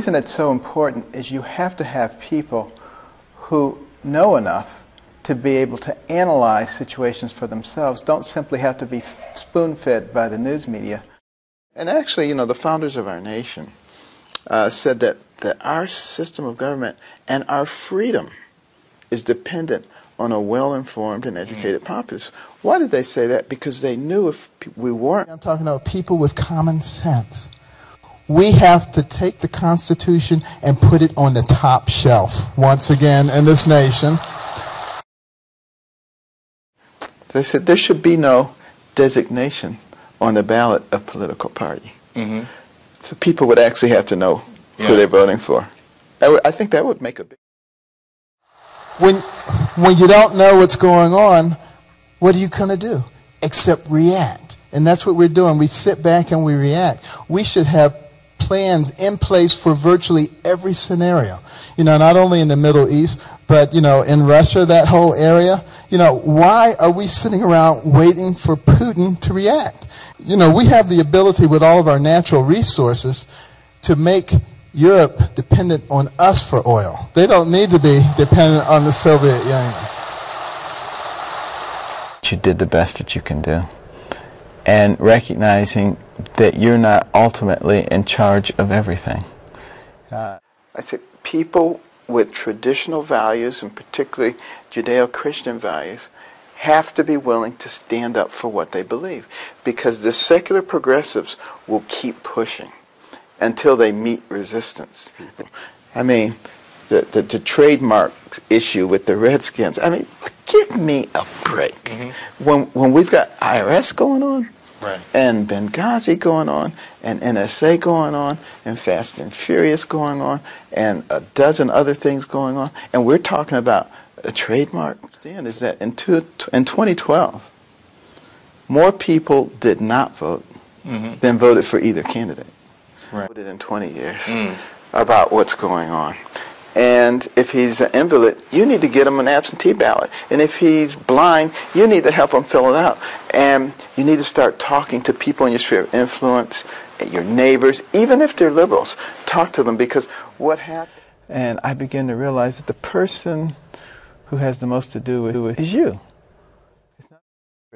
reason it's so important is you have to have people who know enough to be able to analyze situations for themselves, don't simply have to be spoon-fed by the news media. And actually, you know, the founders of our nation said that our system of government and our freedom is dependent on a well-informed and educated populace. Why did they say that? Because they knew if we weren't... I'm talking about people with common sense. We have to take the Constitution and put it on the top shelf, once again, in this nation. They said there should be no designation on the ballot of political party. So people would actually have to know who they're voting for. I think that would make a big... When you don't know what's going on, what are you going to do? Except react. And that's what we're doing. We sit back and we react. We should have plans in place for virtually every scenario. You know, not only in the Middle East, but, you know, in Russia, that whole area. You know, why are we sitting around waiting for Putin to react? You know, we have the ability with all of our natural resources to make Europe dependent on us for oil. They don't need to be dependent on the Soviet Union. You did the best that you can do. And recognizing that you're not ultimately in charge of everything. I say people with traditional values, and particularly Judeo-Christian values, have to be willing to stand up for what they believe. Because the secular progressives will keep pushing until they meet resistance. I mean, the trademark issue with the Redskins, I mean, give me a break. When we've got IRS going on, and Benghazi going on, and NSA going on, and Fast and Furious going on, and a dozen other things going on, and we're talking about a trademark, is that in 2012, more people did not vote than voted for either candidate. Voted in 20 years about what's going on. And if he's an invalid, you need to get him an absentee ballot. And if he's blind, you need to help him fill it out. And you need to start talking to people in your sphere of influence, your neighbors, even if they're liberals. Talk to them, because what happened... And I began to realize that the person who has the most to do with it is you.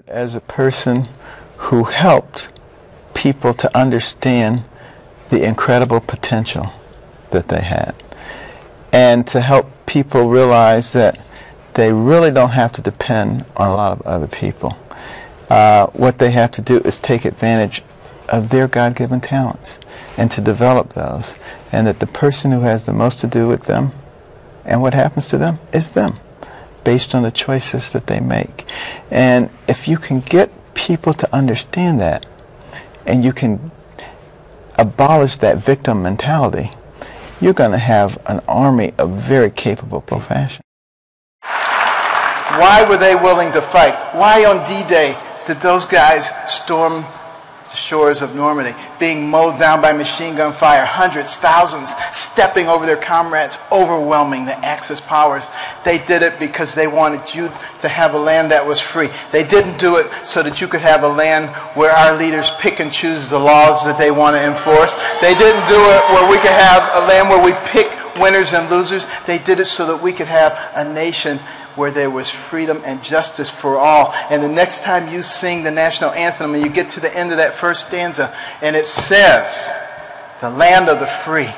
As a person who helped people to understand the incredible potential that they had, and to help people realize that they really don't have to depend on a lot of other people. What they have to do is take advantage of their God-given talents and to develop those, and that the person who has the most to do with them and what happens to them is them, based on the choices that they make. And if you can get people to understand that, and you can abolish that victim mentality, you're going to have an army of very capable professionals. Why were they willing to fight? Why on D-Day did those guys storm the shores of Normandy, being mowed down by machine gun fire, hundreds, thousands, stepping over their comrades, overwhelming the Axis powers? They did it because they wanted you to have a land that was free. They didn't do it so that you could have a land where our leaders pick and choose the laws that they want to enforce. They didn't do it where we could have a land where we pick winners and losers. They did it so that we could have a nation where there was freedom and justice for all. And the next time you sing the national anthem and you get to the end of that first stanza and it says, the land of the free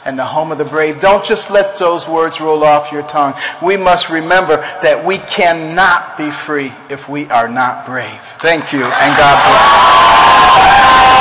and the home of the brave, don't just let those words roll off your tongue. We must remember that we cannot be free if we are not brave. Thank you, and God bless.